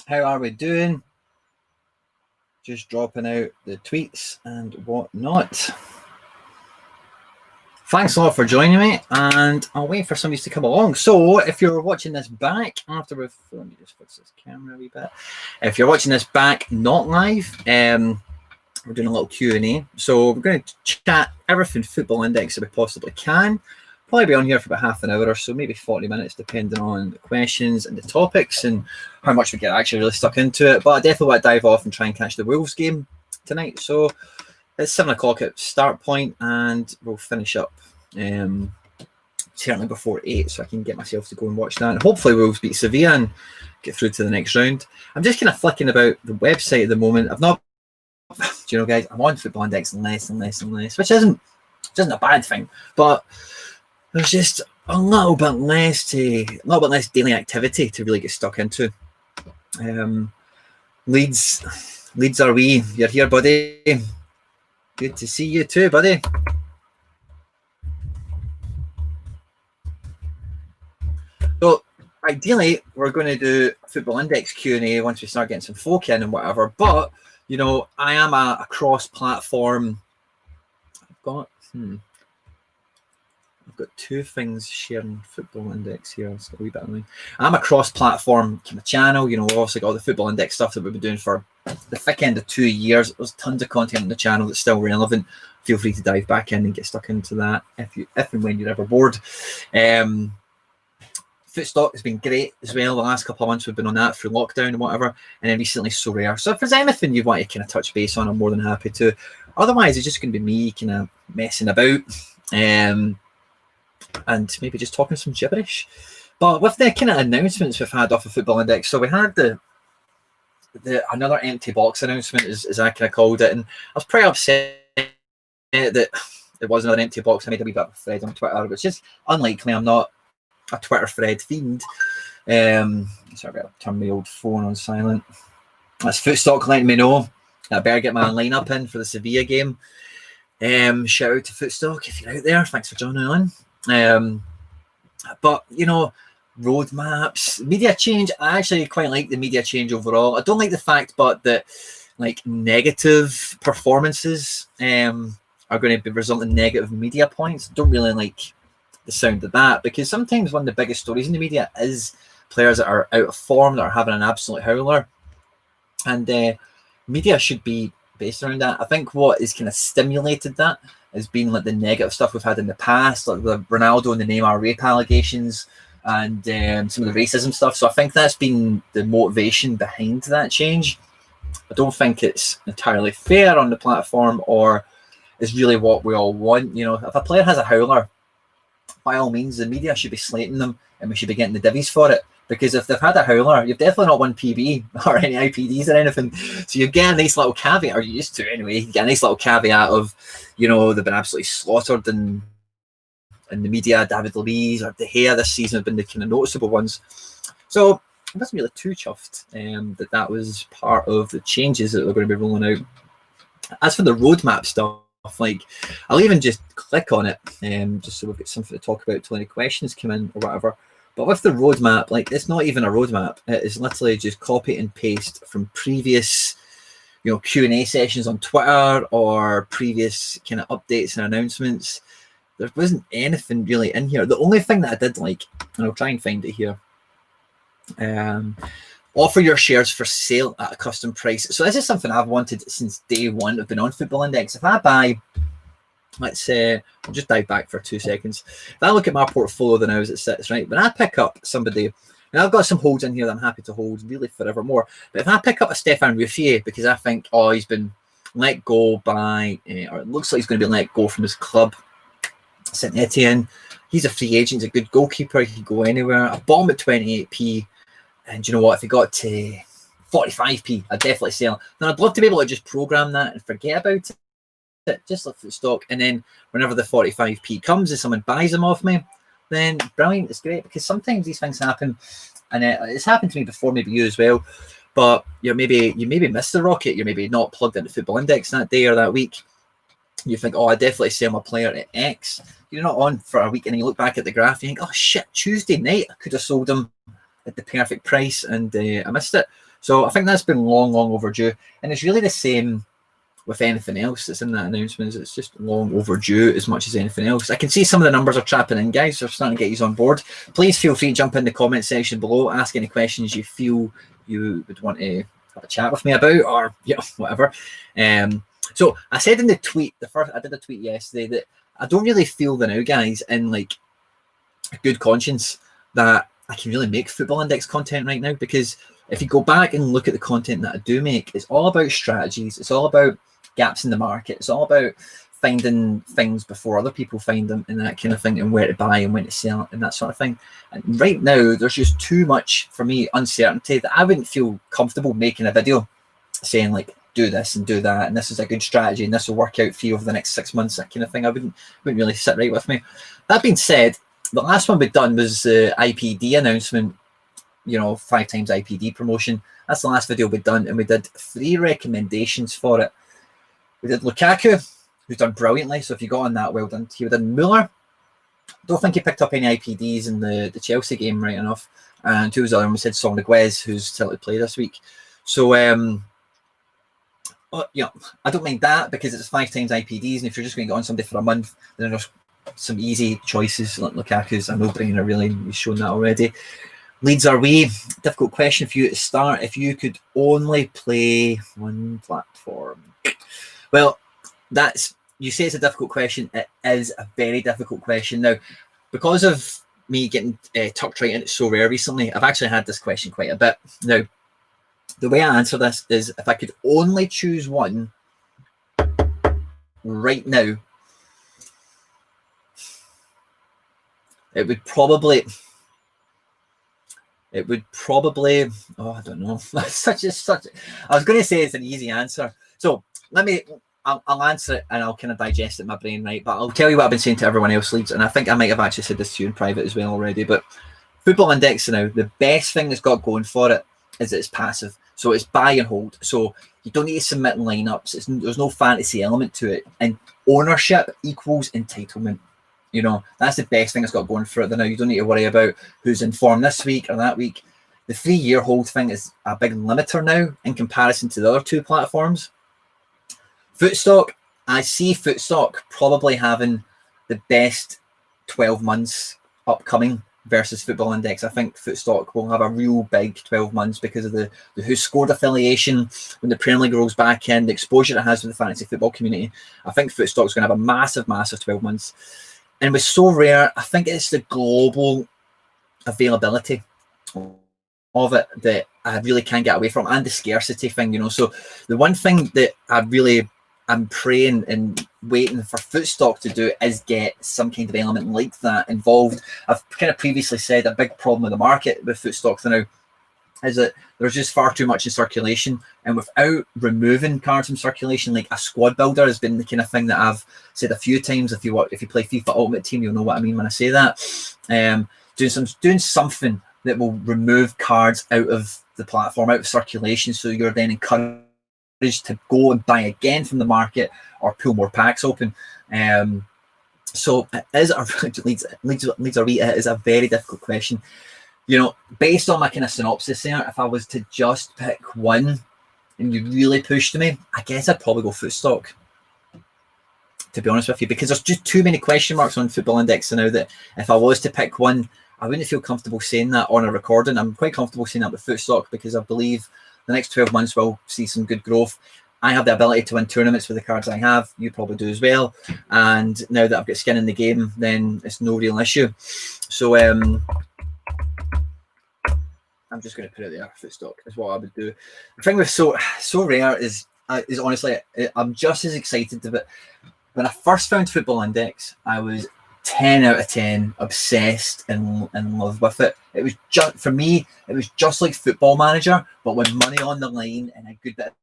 How are we doing? Just dropping out the tweets and whatnot. Thanks a lot for joining me, and I'll wait for somebody to come along. So if you're watching this back after let me just fix this camera a wee bit. If you're watching this back not live, we're doing a little Q&A. So we're going to chat everything Football Index that we possibly can. Probably be on here for about half an hour or so, maybe 40 minutes, depending on the questions and the topics and how much we get actually really stuck into it. But I definitely want to dive off and try and catch the Wolves game tonight. So it's 7 o'clock at start point, and we'll finish up certainly before 8, so I can get myself to go and watch that. And hopefully Wolves beat Sevilla and get through to the next round. I'm just kind of flicking about the website at the moment. I've not, guys, I'm on Football Index less and less and less, which isn't a bad thing, but there's just a little bit less daily activity to really get stuck into. Leeds are we? You're here, buddy. Good to see you too, buddy. So ideally, we're going to do Football Index Q&A once we start getting some folk in and whatever. But I am a cross-platform. I've got two things sharing Football Index here. It's got a wee bit of me. I'm a cross-platform kind of channel. We've also got all the Football Index stuff that we've been doing for the thick end of 2 years. There's tons of content on the channel that's still relevant. Feel free to dive back in and get stuck into that if and when you're ever bored. Footstock has been great as well. The last couple of months we've been on that through lockdown and whatever, and then recently So Rare. So if there's anything you want to kind of touch base on, I'm more than happy to. Otherwise, it's just going to be me kind of messing about. And maybe just talking some gibberish. But with the kind of announcements we've had off of Football Index, so we had the another empty box announcement, as I kind of called it, and I was pretty upset that it was another empty box. I made a wee bit of a thread on Twitter, which is unlikely. I'm not a Twitter thread fiend. Sorry, I better turn my old phone on silent. That's Footstock letting me know that I better get my lineup in for the Sevilla game. Shout out to Footstock if you're out there. Thanks for joining on. But roadmaps, media change. I actually quite like the media change overall. I don't like the fact that negative performances are going to be resulting in negative media points. Don't really like the sound of that, because sometimes one of the biggest stories in the media is players that are out of form, that are having an absolute howler, and media should be based around that. I think what has kind of stimulated that has been the negative stuff we've had in the past, like the Ronaldo and the Neymar rape allegations and some of the racism stuff. So I think that's been the motivation behind that change. I don't think it's entirely fair on the platform, or is really what we all want. If a player has a howler, by all means, the media should be slating them, and we should be getting the divvies for it. Because if they've had a howler, you've definitely not won PB or any IPDs or anything. So you get a nice little caveat, or you used to anyway, you get a nice little caveat of, they've been absolutely slaughtered in the media. David Luiz or De Gea this season have been the kind of noticeable ones. So I wasn't really too chuffed that was part of the changes that they're going to be rolling out. As for the roadmap stuff, I'll even just click on it just so we've got something to talk about till any questions come in or whatever. But with the roadmap, it's not even a roadmap. It is literally just copy and paste from previous, Q&A sessions on Twitter or previous kind of updates and announcements. There wasn't anything really in here. The only thing that I did like, and I'll try and find it here, offer your shares for sale at a custom price. So this is something I've wanted since day one. I've been on Football Index. If I buy, let's say, I'll just dive back for 2 seconds. If I look at my portfolio then as it sits, right, when I pick up somebody, and I've got some holds in here that I'm happy to hold really forevermore, but if I pick up a Stefan Ruffier because I think, he's been let go by, or it looks like he's going to be let go from his club, Saint Etienne, he's a free agent, he's a good goalkeeper, he could go anywhere. I bought him at 28p, and you know what, if he got to 45p, I'd definitely sell him. Then I'd love to be able to just program that and forget about it, just like Footstock, and then whenever the 45p comes and someone buys them off me, then brilliant, it's great. Because sometimes these things happen, and it's happened to me before, maybe you as well, but you maybe missed the rocket, you're maybe not plugged into Football Index that day or that week, you think, I definitely sell my player at X, you're not on for a week, and you look back at the graph, you think, oh shit, Tuesday night I could have sold him at the perfect price, and I missed it. So I think that's been long overdue, and it's really the same with anything else that's in that announcement. It's just long overdue as much as anything else. I can see some of the numbers are trapping in, guys. So I'm starting to get you on board. Please feel free to jump in the comment section below, ask any questions you feel you would want to have a chat with me about, or whatever. So I said in the tweet, I did a tweet yesterday that I don't really feel the now, guys, in like a good conscience that I can really make Football Index content right now, because if you go back and look at the content that I do make, it's all about strategies. It's all about gaps in the market. It's all about finding things before other people find them and that kind of thing, and where to buy and when to sell and that sort of thing. And right now, there's just too much, for me, uncertainty that I wouldn't feel comfortable making a video saying like, do this and do that, and this is a good strategy and this will work out for you over the next 6 months, that kind of thing. I wouldn't really sit right with me. That being said, the last one we've done was the IPD announcement, 5 times IPD promotion. That's the last video we've done, and we did 3 recommendations for it. We did Lukaku, who's done brilliantly, so if you got on that, well done. We did Muller. Don't think he picked up any IPDs in the Chelsea game, right enough. And who was the other one? We said Son Miguez, who's still to play this week. So I don't mind that, because it's 5 times IPDs, and if you're just going to get on somebody for a month, then there's some easy choices. Like Lukaku's a no-brainer, really. We've shown that already. Leeds are we? Difficult question for you to start. If you could only play one platform, well, you say it's a difficult question. It is a very difficult question. Now, because of me getting tucked right into So Rare recently, I've actually had this question quite a bit. Now, the way I answer this is, if I could only choose one right now, it would probably, oh, I don't know. such I was going to say it's an easy answer. So I'll answer it and I'll kind of digest it in my brain, right? But I'll tell you what I've been saying to everyone else, Leeds, and I think I might have actually said this to you in private as well already, but Football Index now, the best thing it's got going for it is that it's passive. So it's buy and hold. So you don't need to submit lineups. There's no fantasy element to it. And ownership equals entitlement. That's the best thing it's got going for it. Now you don't need to worry about who's in form this week or that week. The 3-year hold thing is a big limiter now in comparison to the other 2 platforms. Footstock, I see Footstock probably having the best 12 months upcoming versus Football Index. I think Footstock will have a real big 12 months because of the Who Scored affiliation. When the Premier League rolls back in, the exposure it has with the fantasy football community, I think Footstock's going to have a massive 12 months. And with So Rare, I think it's the global availability of it that I really can't get away from, and the scarcity thing, So the one thing that I'm praying and waiting for Footstock to do is get some kind of element like that involved. I've kind of previously said a big problem with the market with Footstock now is that there's just far too much in circulation, and without removing cards from circulation, like a squad builder has been the kind of thing that I've said a few times. If you play FIFA Ultimate Team, you'll know what I mean when I say that. Doing something that will remove cards out of the platform, out of circulation, so you're then encouraged to go and buy again from the market or pull more packs open. So it is it is a very difficult question. Based on my kind of synopsis there, if I was to just pick one and you really pushed me, I guess I'd probably go Footstock, to be honest with you, because there's just too many question marks on Football Index now that if I was to pick one, I wouldn't feel comfortable saying that on a recording. I'm quite comfortable saying that with Footstock, because I believe the next 12 months we'll see some good growth. I have the ability to win tournaments with the cards I have. You probably do as well. And now that I've got skin in the game, then it's no real issue. So I'm just going to put it there. Footstock is what I would do. The thing with So Rare is honestly, I'm just as excited about. When I first found Football Index, I was 10 out of 10 obsessed and in love with it. It was just, for me, it was just like Football Manager, but with money on the line and a good bit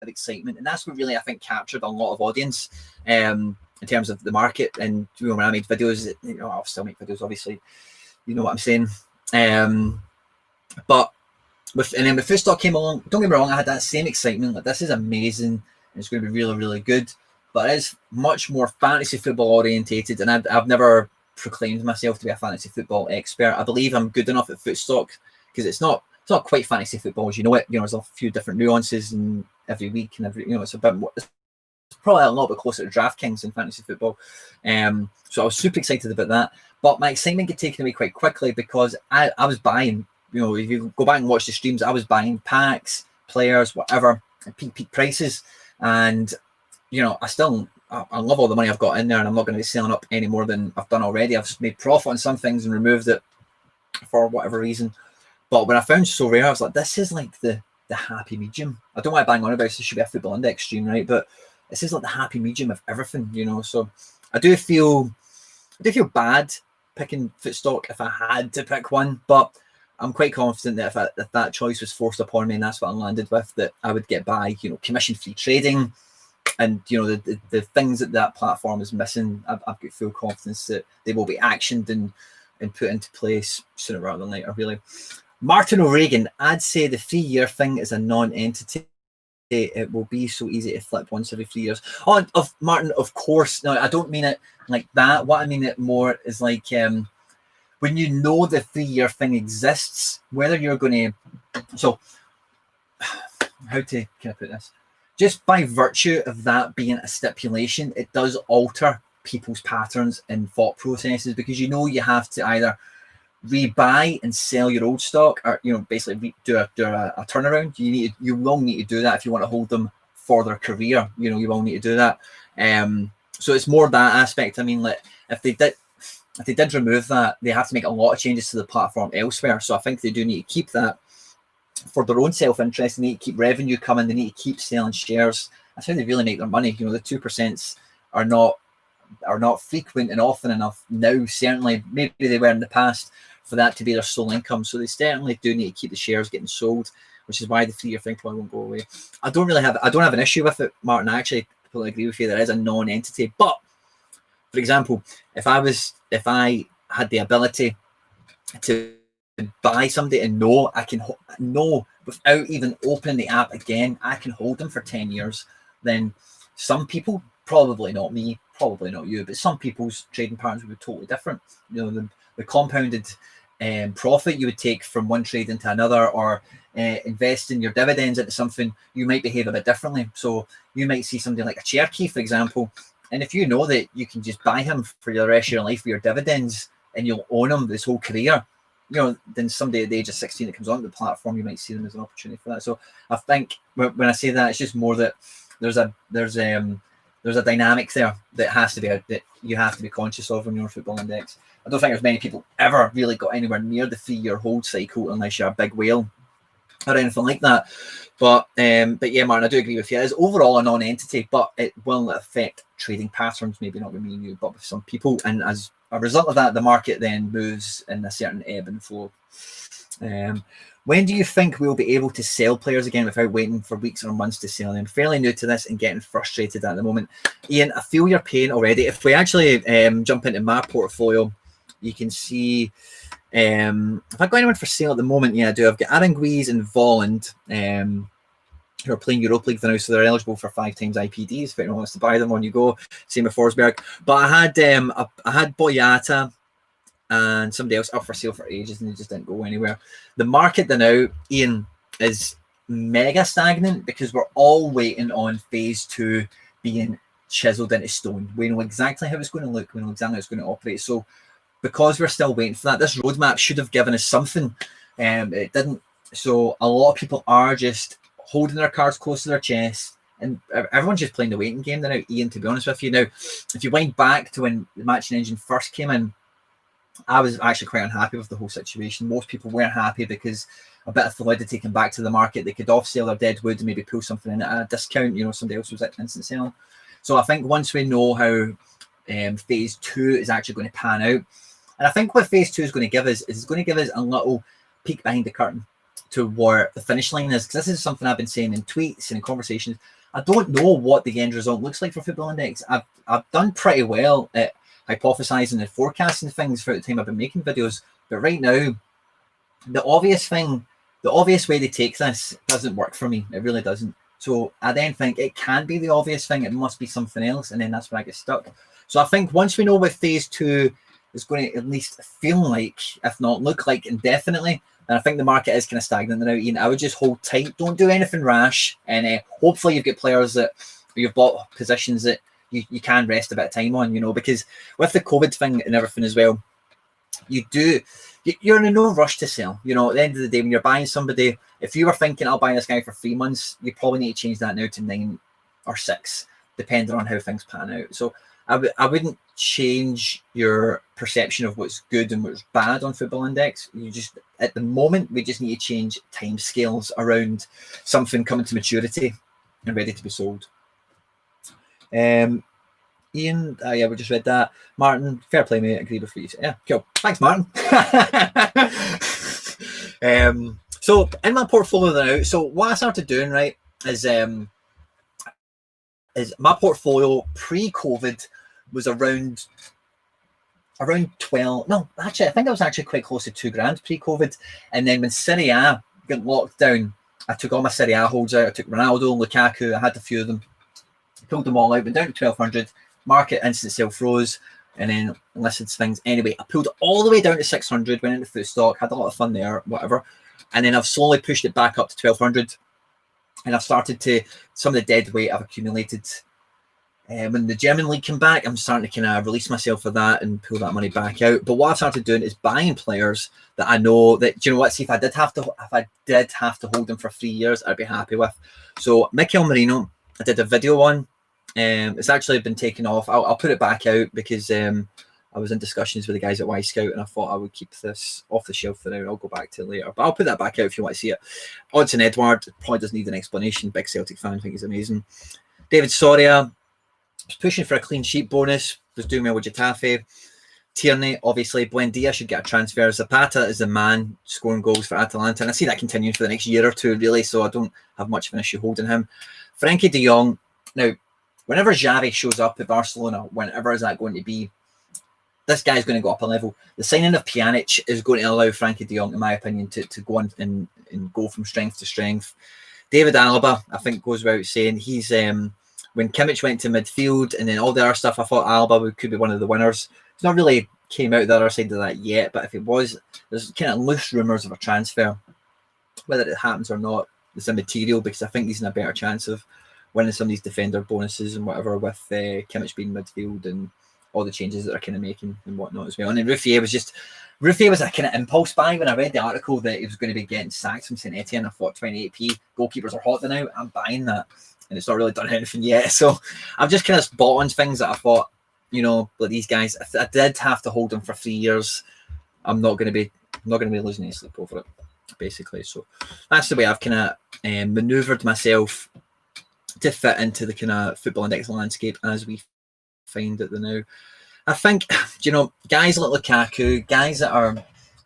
of excitement. And that's what really, I think, captured a lot of audience in terms of the market. And when I made videos, I'll still make videos, obviously, you know what I'm saying. But then when Footstock came along, don't get me wrong, I had that same excitement, like this is amazing and it's going to be really, really good. But it is much more fantasy football orientated, and I've never proclaimed myself to be a fantasy football expert. I believe I'm good enough at Footstock because it's not it's not quite fantasy football as you know it. There's a few different nuances and every week and it's a bit more. It's probably a little bit closer to DraftKings than fantasy football. So I was super excited about that. But my excitement got taken away quite quickly because I was buying, if you go back and watch the streams, I was buying packs, players, whatever, at peak prices. And, I love all the money I've got in there, and I'm not going to be selling up any more than I've done already. I've made profit on some things and removed it for whatever reason. But when I found So Rare, I was like, this is like the happy medium. I don't want to bang on about this. This should be a football index stream, right? But this is like the happy medium of everything, So I do feel bad picking Footstock if I had to pick one, but I'm quite confident that if that choice was forced upon me and that's what I landed with, that I would get by, commission-free trading and, the things that platform is missing. I've got full confidence that they will be actioned and put into place sooner rather than later, really. Martin O'Regan, I'd say the 3-year thing is a non-entity. It will be so easy to flip once every 3 years. Oh, Martin, of course. No, I don't mean it like that. What I mean it more is like when you know the 3-year thing exists, whether you're going to. So, how can I put this? Just by virtue of that being a stipulation, it does alter people's patterns and thought processes because you have to either rebuy and sell your old stock, or basically do a turnaround. You will need to do that if you want to hold them for their career. You will need to do that. So it's more that aspect. I mean, like if they did remove that, they have to make a lot of changes to the platform elsewhere. So I think they do need to keep that for their own self-interest. They need to keep revenue coming. They need to keep selling shares. That's how they really make their money. The 2% are not frequent and often enough now. Certainly, maybe they were in the past, for that to be their sole income. So they certainly do need to keep the shares getting sold, which is why the 3-year thing probably won't go away. I don't have an issue with it, Martin. I actually completely agree with you. There is a non-entity. But for example, if I had the ability to buy somebody and know without even opening the app again, I can hold them for 10 years, then some people, probably not me, probably not you, but some people's trading patterns would be totally different. The compounded profit you would take from one trade into another, or invest in your dividends into something, you might behave a bit differently. So you might see something like a Cherokee, for example, and if you know that you can just buy him for the rest of your life with your dividends and you'll own him this whole career, then somebody at the age of 16 that comes onto the platform, you might see them as an opportunity for that. So I think when I say that, it's just more that there's a dynamic there that you have to be conscious of when you're on Football Index. I don't think there's many people ever really got anywhere near the 3-year hold cycle unless you're a big whale or anything like that. But yeah, Martin, I do agree with you. It is overall a non-entity, but it will affect trading patterns, maybe not with me and you, but with some people. And as a result of that, the market then moves in a certain ebb and flow. When do you think we'll be able to sell players again without waiting for weeks or months to sell them? I'm fairly new to this and getting frustrated at the moment. Ian, I feel your pain already. If we actually jump into my portfolio, you can see if I've got anyone for sale at the moment, yeah, I do. I've got Aranguiz and Volland who are playing Europa League now, so they're eligible for 5 times IPDs. If anyone wants to buy them, on you go. Same with Forsberg. But I had Boyata and somebody else up for sale for ages, and they just didn't go anywhere. The market now, Ian, is mega stagnant because we're all waiting on phase 2 being chiseled into stone. We know exactly how it's going to look. We know exactly how it's going to operate. So because we're still waiting for that, this roadmap should have given us something. It didn't. So a lot of people are just holding their cards close to their chest, and everyone's just playing the waiting game now, Ian, to be honest with you. Now, if you wind back to when the matching engine first came in, I was actually quite unhappy with the whole situation. Most people weren't happy because a bit of fluidity came back to the market. They could off-sale their dead wood and maybe pull something in at a discount. Somebody else was at instant sale. So I think once we know how phase 2 is actually going to pan out, and I think what phase 2 is going to give us is it's going to give us a little peek behind the curtain to where the finish line is. Because this is something I've been saying in tweets and in conversations. I don't know what the end result looks like for Football Index. I've done pretty well at hypothesizing and forecasting things throughout the time I've been making videos. But right now, the obvious way to take this doesn't work for me. It really doesn't. So I then think it can be the obvious thing. It must be something else. And then that's where I get stuck. So I think once we know what phase 2 is going to at least feel like, if not look like indefinitely, And I think the market is kind of stagnant now, Ian. I would just hold tight. Don't do anything rash. And hopefully you've got players that you've bought positions that you can rest a bit of time on, because with the COVID thing and everything as well, you're in no rush to sell. At the end of the day, when you're buying somebody, if you were thinking I'll buy this guy for 3 months, you probably need to change that now to 9 or 6, depending on how things pan out. So I wouldn't change your perception of what's good and what's bad on Football Index. At the moment, we just need to change time scales around something coming to maturity and ready to be sold. Ian, yeah, we just read that. Martin, fair play, mate. Agree with you. Yeah, cool. Thanks, Martin. So in my portfolio now, so what I started doing, right, is my portfolio pre-COVID was around 12. No, actually, I think I was actually quite close to $2,000 pre-COVID. And then when Serie A got locked down, I took all my Serie A holds out. I took Ronaldo, Lukaku. I had a few of them. Pulled them all out, went down to 1,200. Market instant sale froze, and then listed things. Anyway, I pulled it all the way down to 600. Went into foot stock, had a lot of fun there, whatever. And then I've slowly pushed it back up to 1,200. And I've started to, some of the dead weight I've accumulated. When the German league came back, I'm starting to kind of release myself of that and pull that money back out. But what I've started doing is buying players that I know that, do you know what? See, if I did have to hold them for 3 years, I'd be happy with. So Mikel Merino, I did a video on. It's actually been taken off. I'll put it back out because I was in discussions with the guys at Y Scout, and I thought I would keep this off the shelf for now. I'll go back to it later, but I'll put that back out if you want to see it. Odson Edward probably doesn't need an explanation. Big Celtic fan, I think he's amazing. David Soria was pushing for a clean sheet bonus. Was doing well with Getafe. Tierney, obviously. Buendia should get a transfer. Zapata is the man scoring goals for Atalanta, and I see that continuing for the next year or two, really. So I don't have much of an issue holding him. Frankie De Jong. Now, whenever Xavi shows up at Barcelona, whenever is that going to be, this guy's going to go up a level. The signing of Pjanic is going to allow Frankie De Jong, in my opinion, to go on and go from strength to strength. David Alaba, I think, goes without saying. He's when Kimmich went to midfield and then all the other stuff, I thought Alaba could be one of the winners. It's not really came out the other side of that yet, but if it was, there's kind of loose rumours of a transfer. Whether it happens or not, it's immaterial because I think he's in a better chance of winning some of these defender bonuses and whatever with Kimmich being midfield and all the changes that they're kind of making and whatnot as well. And then Ruffier was a kind of impulse buy when I read the article that he was going to be getting sacked from St Etienne. I thought 28p, goalkeepers are hot now. I'm buying that. And it's not really done anything yet. So I've just kind of bought on things that I thought, like these guys, if I did have to hold them for 3 years, I'm not going to be losing any sleep over it, basically. So that's the way I've kind of maneuvered myself to fit into the kind of Football Index landscape as we find it now. I think, guys like Lukaku, guys that are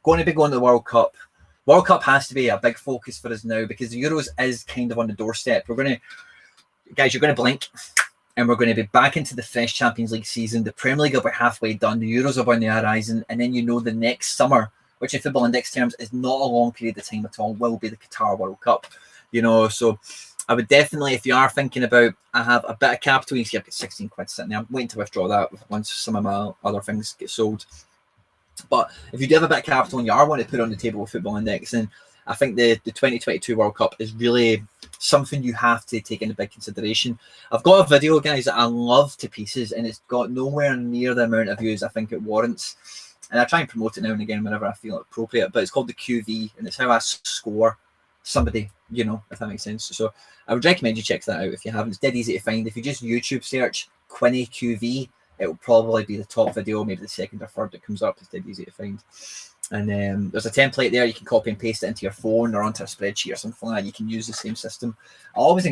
going to be going to the World Cup. World Cup has to be a big focus for us now because the Euros is kind of on the doorstep. You're going to blink and we're going to be back into the fresh Champions League season. The Premier League will be halfway done. The Euros are on the horizon. And then the next summer, which in Football Index terms is not a long period of time at all, will be the Qatar World Cup. So I would definitely, if you are thinking about, I have a bit of capital, you see I've got 16 quid sitting there. I'm waiting to withdraw that once some of my other things get sold. But if you do have a bit of capital and you are wanting to put on the table with Football Index, then I think the 2022 World Cup is really something you have to take into big consideration. I've got a video, guys, that I love to pieces, and it's got nowhere near the amount of views I think it warrants. And I try and promote it now and again whenever I feel appropriate, but it's called the QV, and it's how I score somebody, if that makes sense. So I would recommend you check that out if you haven't. It's dead easy to find. If you just YouTube search Quinny QV, it will probably be the top video, maybe the second or third that comes up. It's dead easy to find. And there's a template there. You can copy and paste it into your phone or onto a spreadsheet or something like that. You can use the same system. I always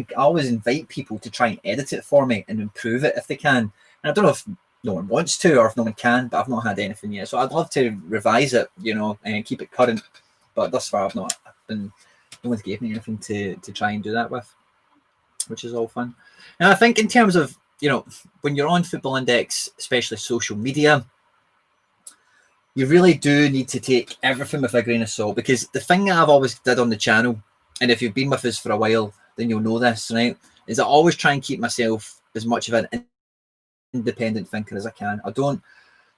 invite people to try and edit it for me and improve it if they can. And I don't know if no one wants to or if no one can, but I've not had anything yet. So I'd love to revise it, and keep it current. But thus far, no one's gave me anything to try and do that with, which is all fun. And I think in terms of, when you're on Football Index, especially social media, you really do need to take everything with a grain of salt, because the thing that I've always did on the channel, and if you've been with us for a while, then you'll know this, right, is I always try and keep myself as much of an independent thinker as I can. I don't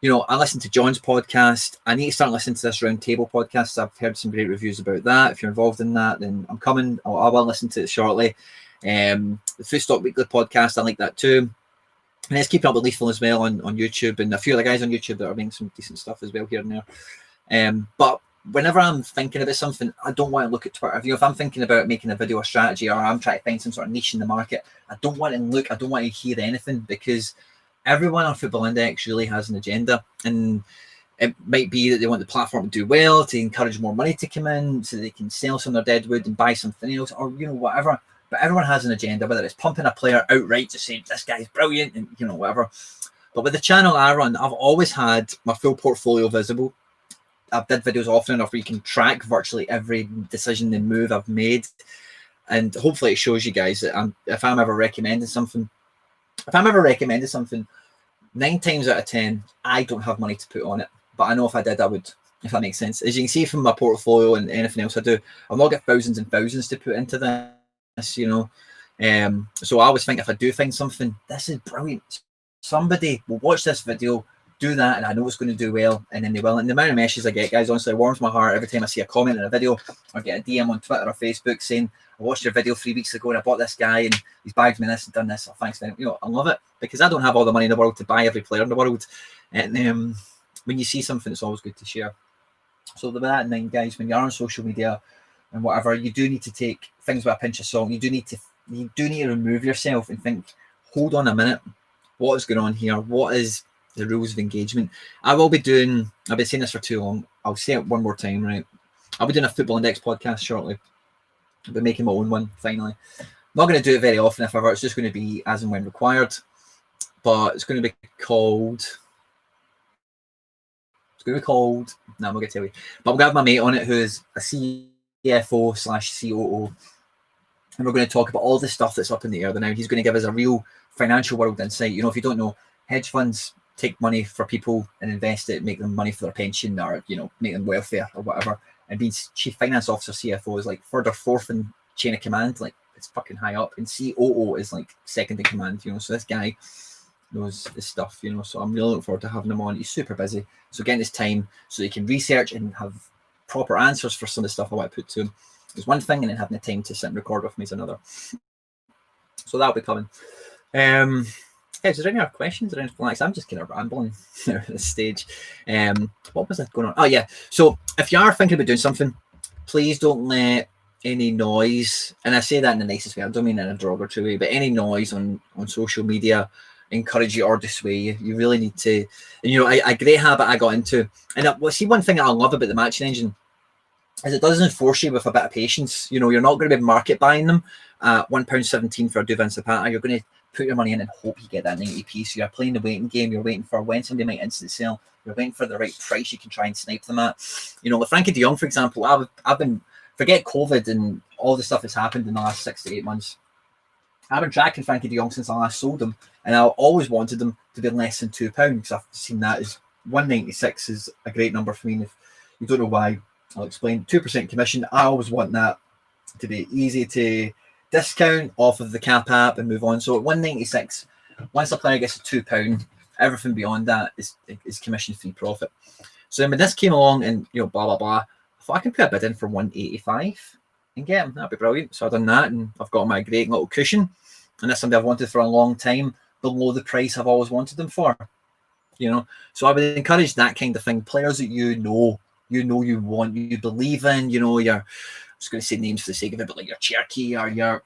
you know, I listen to John's podcast. I need to start listening to this Roundtable podcast. I've heard some great reviews about that. If you're involved in that, then I'm coming. I will listen to it shortly. The Food Stock Weekly podcast, I like that too. And it's Keeping Up with Lethal as well on YouTube, and a few other guys on YouTube that are making some decent stuff as well here and there. But whenever I'm thinking about something, I don't want to look at Twitter. You know, if I'm thinking about making a video or strategy, or I'm trying to find some sort of niche in the market, I don't want to look, I don't want to hear anything, because everyone on Football Index really has an agenda. And it might be that they want the platform to do well, to encourage more money to come in, so they can sell some of their deadwood and buy something else, or, you know, whatever. But everyone has an agenda, whether it's pumping a player outright to say this guy's brilliant and, you know, whatever. But with the channel I run, I've always had my full portfolio visible. I've did videos often enough where you can track virtually every decision and move I've made, and hopefully it shows you guys that if I'm ever recommending something, 9 times out of 10, I don't have money to put on it. But I know if I did, I would, if that makes sense. As you can see from my portfolio and anything else I do, I've not got thousands and thousands to put into this, you know. So I always think if I do find something, this is brilliant, somebody will watch this video, do that, and I know it's going to do well, and then they will. And the amount of messages I get, guys, honestly, it warms my heart every time I see a comment in a video or get a DM on Twitter or Facebook saying, I watched your video 3 weeks ago and I bought this guy and he's bagged me this and done this. Oh, thanks, man. You know, I love it, because I don't have all the money in the world to buy every player in the world. And when you see something, it's always good to share. So with that in mind, guys, when you're on social media and whatever, you do need to take things with a pinch of salt. You do need to remove yourself and think, hold on a minute, what is going on here? What is the rules of engagement? I've been saying this for too long. I'll say it one more time, right? I'll be doing a Football Index podcast shortly. I'll be making my own one finally. I'm not going to do it very often, if ever. It's just going to be as and when required. But it's going to be called. No, I'm not going to tell you. But I'm going to have my mate on it who is a CFO/COO. And we're going to talk about all the stuff that's up in the air now. He's going to give us a real financial world insight. You know, if you don't know, hedge funds take money for people and invest it, make them money for their pension, or, you know, make them welfare or whatever. And being chief finance officer, CFO, is like third or fourth in chain of command. Like, it's fucking high up. And COO is like second in command, you know. So this guy knows this stuff, you know. So I'm really looking forward to having him on. He's super busy. So getting his time so he can research and have proper answers for some of the stuff I want to put to him is one thing, and then having the time to sit and record with me is another. So that'll be coming. Guys, is there any other questions or anything like that? I'm just kind of rambling at this stage. What was that going on? Oh yeah. So if you are thinking about doing something, please don't let any noise, and I say that in the nicest way, I don't mean in a derogatory way, but any noise on social media encourage you or dissuade you. You really need to, and you know, a great habit I got into, and see, one thing I love about the matching engine is it doesn't force you with a bit of patience. You know, you're not going to be market buying them at £1.17 for a Duvin Zapata. You're going to put your money in and hope you get that 90p. So you're playing the waiting game. You're waiting for when somebody might instant sell. You're waiting for the right price you can try and snipe them at. You know, with Frankie de Jong, for example, I've been, forget COVID and all the stuff that's happened in the last 6 to 8 months. I've been tracking Frankie de Jong since I last sold him, and I always wanted them to be less than £2 because I've seen that as 196 is a great number for me. And if you don't know why, I'll explain. 2% commission. I always want that to be easy to discount off of the cap app and move on. So at 196, once a player gets to £2, everything beyond that is commission free profit. So then when this came along and, you know, blah blah blah, I thought I can put a bid in for 185 and get him. That'd be brilliant. So I've done that, and I've got my great little cushion, and that's something I've wanted for a long time, below the price I've always wanted them for. You know, so I would encourage that kind of thing. Players that you want, you believe in. You know, I'm just going to say names for the sake of it, but like your Cherky or your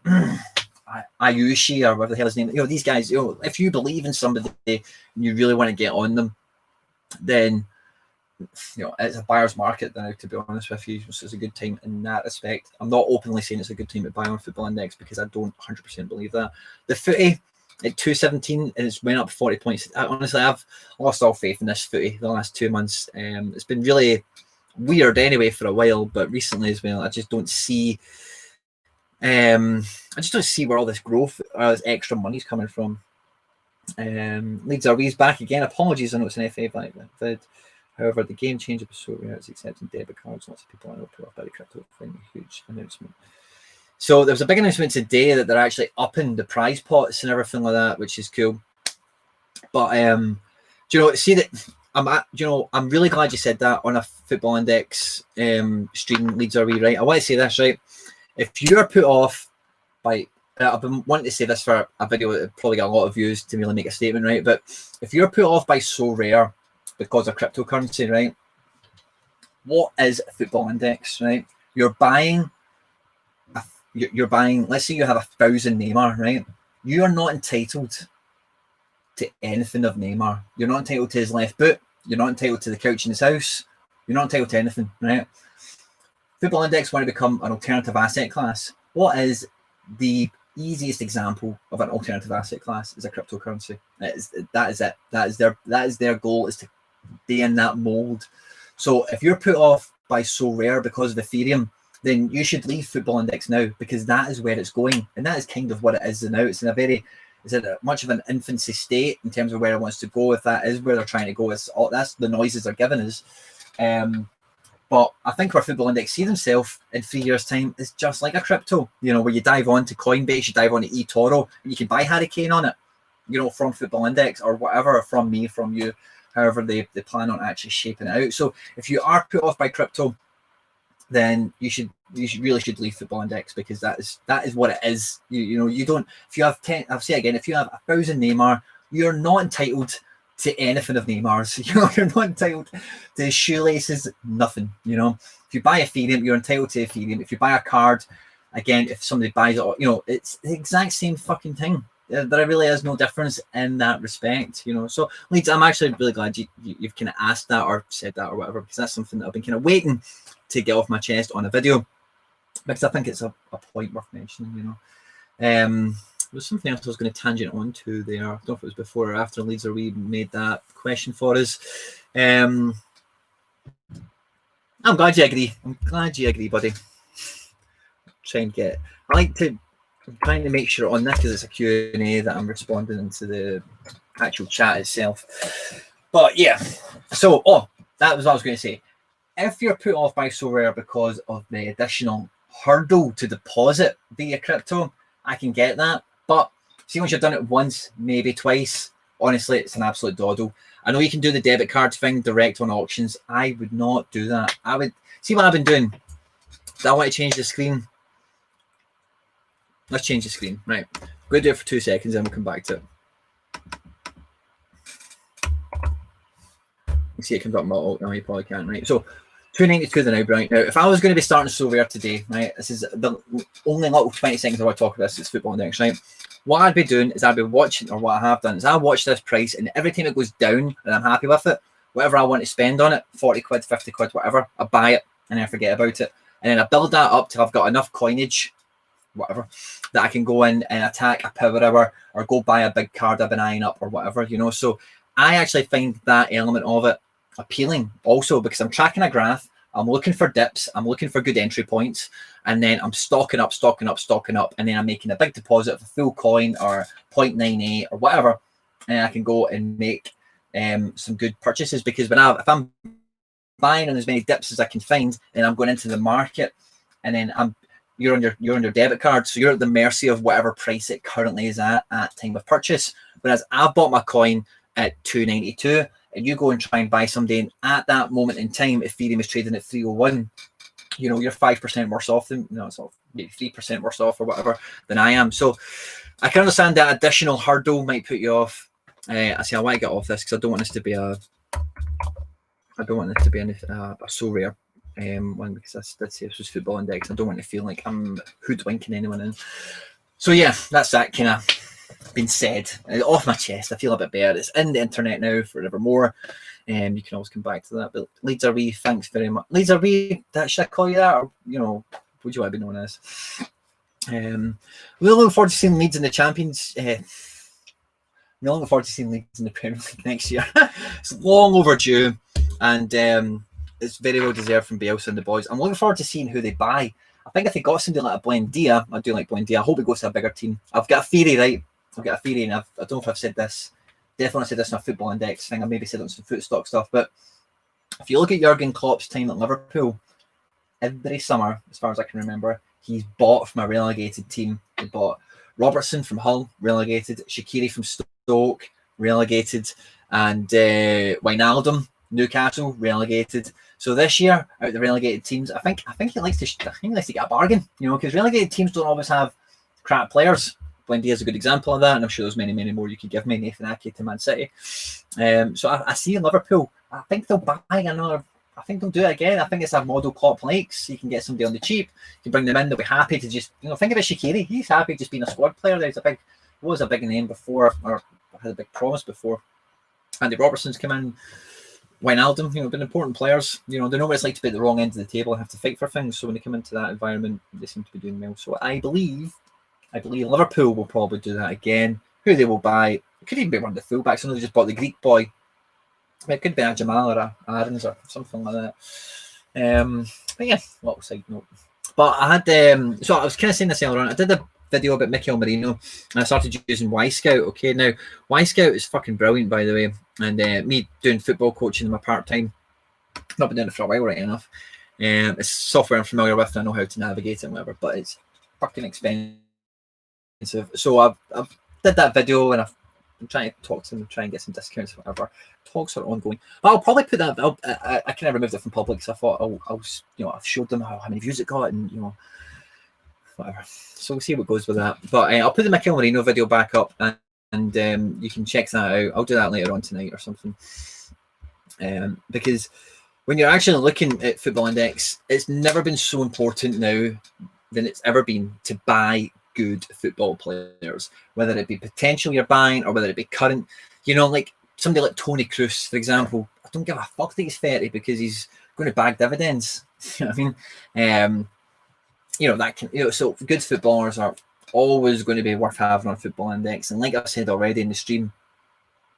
Ayushi or whatever the hell his name. You know, these guys. You know, if you believe in somebody and you really want to get on them, then, you know, it's a buyer's market now, to be honest with you. So it's a good time in that respect. I'm not openly saying it's a good time to buy on Football Index because I don't 100% believe that. The footy at 217 and it's went up 40 points. Honestly, I've lost all faith in this footy the last 2 months. It's been really weird anyway for a while, but recently as well, I just don't see where all this growth, this extra money's coming from. Leeds are Wees back again. Apologies, I know it's an FA back vid. However, the game change episode where it's accepting debit cards. Lots of people I know put up by the crypto thing. Huge announcement. So there was a big announcement today that they're actually upping the prize pots and everything like that, which is cool. But do you know, see that I'm really glad you said that on a Football Index stream. Leeds are we right? I want to say this right. If you're put off by, I've been wanting to say this for a video that probably got a lot of views to really make a statement, right? But if you're put off by So Rare because of cryptocurrency, right? What is a Football Index, right? You're buying. You're buying. Let's say you have 1,000 Neymar, right? You are not entitled to anything of Neymar. You're not entitled to his left boot. You're not entitled to the couch in his house. You're not entitled to anything, right? Football Index want to become an alternative asset class. What is the easiest example of an alternative asset class? Is a cryptocurrency. That is it. That is their goal, is to be in that mold. So if you're put off by So Rare because of Ethereum, then you should leave Football Index now, because that is where it's going, and that is kind of what it is now. It's in much of an infancy state in terms of where it wants to go. If that is where they're trying to go, that's the noises they're giving us. But I think where Football Index see themselves in 3 years' time is just like a crypto, where you dive on to Coinbase, you dive on to eToro, and you can buy Harry Kane on it, from Football Index or whatever, from me, from you, however they plan on actually shaping it out. So if you are put off by crypto, then you really should leave Football Index, because that is what it is. You don't, if you have 10, I'll say again, if you have 1,000 Neymar, you're not entitled to anything of Neymar's. You're not entitled to his shoelaces, nothing. If you buy Ethereum, you're entitled to Ethereum. If you buy a card, again, if somebody buys it, it's the exact same fucking thing. There really is no difference in that respect, So, Leeds, I'm actually really glad you've kind of asked that or said that or whatever, because that's something that I've been kind of waiting to get off my chest on a video, because I think it's a point worth mentioning, There's something else I was going to tangent on to there. I don't know if it was before or after Leeds or we made that question for us. I'm glad you agree. I'm glad you agree, buddy. I'm trying to make sure on this, because it's a Q&A, that I'm responding into the actual chat itself. But yeah, so, that was what I was going to say. If you're put off by So Rare because of the additional hurdle to deposit via crypto, I can get that. But see, once you've done it once, maybe twice, honestly, it's an absolute doddle. I know you can do the debit card thing direct on auctions. I would not do that. I would see what I've been doing. Do I want to change the screen? Let's change the screen. Right. I'm going to do it for 2 seconds and we'll come back to it. You see it comes up my now, you probably can't, right? So 292 the now, right? Now, if I was going to be starting So Rare today, right, this is the only little 20 seconds I want to talk about this. It's Football Index, right? What I'd be doing is I'd be watching, or what I have done is I watch this price, and every time it goes down and I'm happy with it, whatever I want to spend on it, 40 quid, 50 quid, whatever, I buy it and then I forget about it. And then I build that up till I've got enough coinage, whatever, that I can go in and attack a power hour or go buy a big card I've been eyeing up or whatever, So I actually find that element of it appealing also, because I'm tracking a graph, I'm looking for dips, I'm looking for good entry points, and then I'm stocking up, and then I'm making a big deposit of a full coin or 0.98 or whatever, and I can go and make some good purchases, because if I'm buying on as many dips as I can find, and I'm going into the market, and then you're on your debit card, so you're at the mercy of whatever price it currently is at time of purchase. Whereas I've bought my coin at 292, and you go and try and buy something at that moment in time, Ethereum is trading at 301, you're 5% worse off than, it's not, maybe 3% worse off or whatever than I am. So I can understand that additional hurdle might put you off. I want to get off this because I don't want this to be a So Rare one, because I did say this was Football Index. I don't want to feel like I'm hoodwinking anyone in. So yeah, that's that kind of been said, off my chest. I feel a bit better. It's in the internet now forevermore. You can always come back to that. But Leeds are we, thanks very much. Leeds are we, should I call you that? Or, would you want to be known as? We're looking forward to seeing Leeds in the Champions. We're looking forward to seeing Leeds in the Premier League next year. It's long overdue, and it's very well deserved from Bielsa and the boys. I'm looking forward to seeing who they buy. I think if they got somebody like a Buendia, I do like Buendia. I hope it goes to a bigger team. I've got a theory, right? And I don't know if I've said this. Definitely said this in a Football Index thing. I maybe said it on some Footstock stuff. But if you look at Jurgen Klopp's time at Liverpool, every summer, as far as I can remember, he's bought from a relegated team. He bought Robertson from Hull, relegated, Shaqiri from Stoke, relegated, and Wijnaldum, Newcastle, relegated. So this year, out of the relegated teams, I think he likes to get a bargain, because relegated teams don't always have crap players. Buendia is a good example of that, and I'm sure there's many, many more you could give me. Nathan Ake to Man City. So I see in Liverpool, I think they'll buy another. I think they'll do it again. I think it's a model Klopp likes. You can get somebody on the cheap. You can bring them in. They'll be happy to just, think about Shaqiri. He's happy just being a squad player. He was a big name before, or had a big promise before. Andy Robertson's come in. Wijnaldum, been important players. They know what it's like to be at the wrong end of the table and have to fight for things. So when they come into that environment, they seem to be doing well. So I believe Liverpool will probably do that again. Who they will buy? It could even be one of the fullbacks. I know they just bought the Greek boy. It could be a Jamal or a Aarons or something like that. But yeah, little side note. But I had so I was kind of saying this earlier on. I did a video about Mikel Merino, and I started using Y Scout. Okay, now Y Scout is fucking brilliant, by the way. And me doing football coaching in my part time, not been doing it for a while, right enough. It's software I'm familiar with, and I know how to navigate it and whatever. But it's fucking expensive. So I did that video, and I'm trying to talk to them, try and get some discounts, whatever. Talks are ongoing. I'll probably put that. I kind of removed it from public because I thought I've showed them how many views it got, and whatever. So we'll see what goes with that. But I'll put the Mikel Merino video back up, and you can check that out. I'll do that later on tonight or something. Because when you're actually looking at Football Index, it's never been so important now than it's ever been to buy good football players, whether it be potential you're buying or whether it be current. Like somebody like Tony Kroos, for example. I don't give a fuck that he's 30 because he's going to bag dividends. You know what I mean? That can, so good footballers are always going to be worth having on Football Index. And like I've said already in the stream,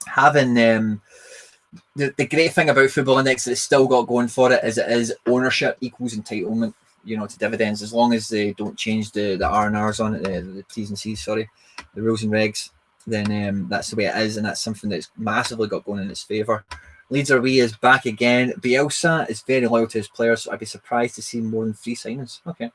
having the great thing about Football Index that it's still got going for it is ownership equals entitlement, to dividends, as long as they don't change the R&Rs on it, the T's and C's, sorry, the rules and regs, then that's the way it is, and that's something that's massively got going in its favour. Leeds Are We is back again. Bielsa is very loyal to his players, so I'd be surprised to see more than 3 signings. Okay,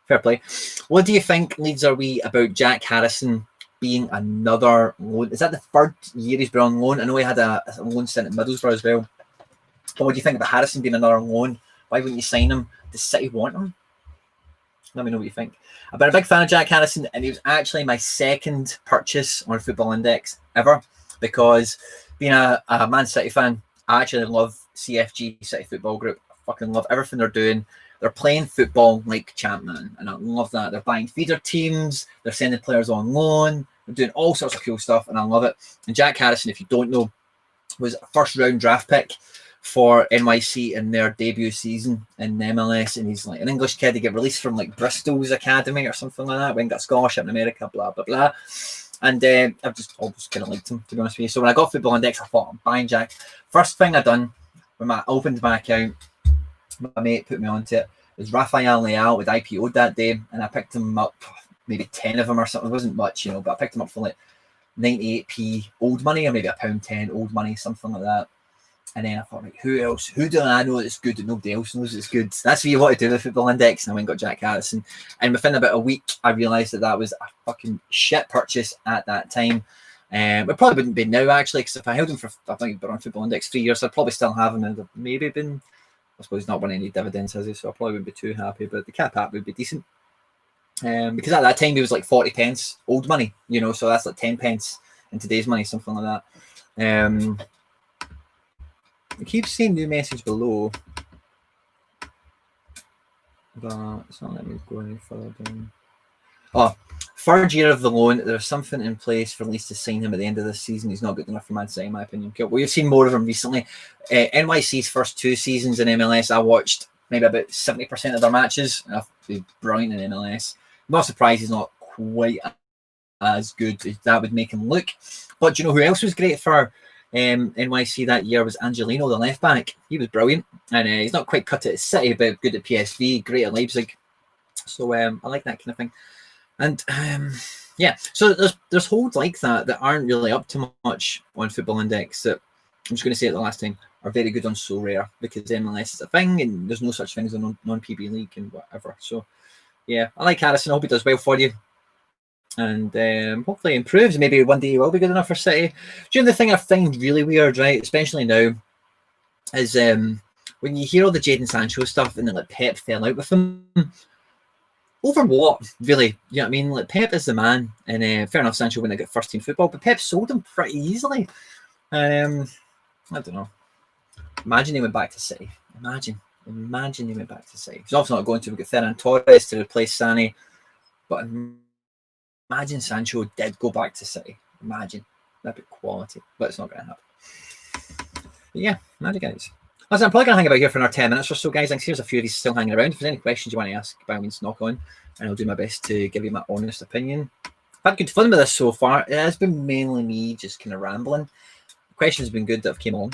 fair play. What do you think, Leeds Are We, about Jack Harrison being another loan? Is that the 3rd year he's been on loan? I know he had a loan stint at Middlesbrough as well. But what do you think about Harrison being another loan? Why wouldn't you sign him? Does City want him? Let me know what you think. I've been a big fan of Jack Harrison, and he was actually my 2nd purchase on Football Index ever, because being a Man City fan, I actually love CFG, City Football Group. I fucking love everything they're doing. They're playing football like champ, man, and I love that. They're buying feeder teams, they're sending players on loan, they're doing all sorts of cool stuff, and I love it. And Jack Harrison, if you don't know, was a 1st round draft pick for NYC in their debut season in MLS, and he's like an English kid. He get released from like Bristol's academy or something like that, went got a scholarship in America, blah blah blah. And I've just always kind of liked him, to be honest with you. So when I got Football Index, I thought, I'm buying Jack. First thing I done when I opened my account, my mate put me onto it, was Rafael Leal with IPO'd that day, and I picked him up, maybe 10 of them or something. It wasn't much, but I picked him up for like 98p old money, or maybe £1.10 old money, something like that. And then I thought, right, who else? Who do I know that's good that nobody else knows that's good? That's what you want to do with Football Index. And I went and got Jack Harrison. And within about a week, I realised that was a fucking shit purchase at that time. It probably wouldn't be now, actually, because if I held him for, I think, on Football Index 3 years, I'd probably still have him, and maybe been, I suppose he's not won any dividends, has he? So I probably wouldn't be too happy, but the cap app would be decent. Because at that time, he was like 40 pence old money, so that's like 10 pence in today's money, something like that. I keep seeing new message below, but it's not letting me go any further down. Oh, 3rd year of the loan. There's something in place for Leeds to sign him at the end of this season. He's not good enough for Man City, in my opinion. Okay, we've seen more of him recently. NYC's first 2 seasons in MLS, I watched maybe about 70% of their matches. He's brilliant in MLS. I'm not surprised he's not quite as good as that would make him look. But do you know who else was great for NYC that year? Was Angelino, the left back. He was brilliant, and he's not quite cut it at City, but good at PSV, great at Leipzig. So I like that kind of thing. And yeah, so there's holds like that aren't really up to much on Football Index, that I'm just going to say it the last time, are very good on So Rare, because MLS is a thing and there's no such thing as a non-PB league and whatever. So yeah, I like Harrison. I hope he does well for you. and hopefully improves. Maybe one day he will be good enough for City. Do you know the thing I find really weird, right, especially now, is when you hear all the Jadon Sancho stuff and then like Pep fell out with him. Over what, really? You know what I mean? Like Pep is the man, and fair enough, Sancho wouldn't get first team football, but Pep sold him pretty easily. I don't know. Imagine he went back to City. Imagine he went back to City. He's obviously not going to. We've got Ferran Torres to replace Sané, but imagine Sancho did go back to City. Imagine. That'd be quality, but it's not going to happen. But yeah, imagine, guys. Listen, I'm probably going to hang about here for another 10 minutes or so, guys. I think there's a few of these still hanging around. If there's any questions you want to ask, by all means, knock on, and I'll do my best to give you my honest opinion. I've had good fun with this so far. It has been mainly me just kind of rambling. The questions have been good that have came on.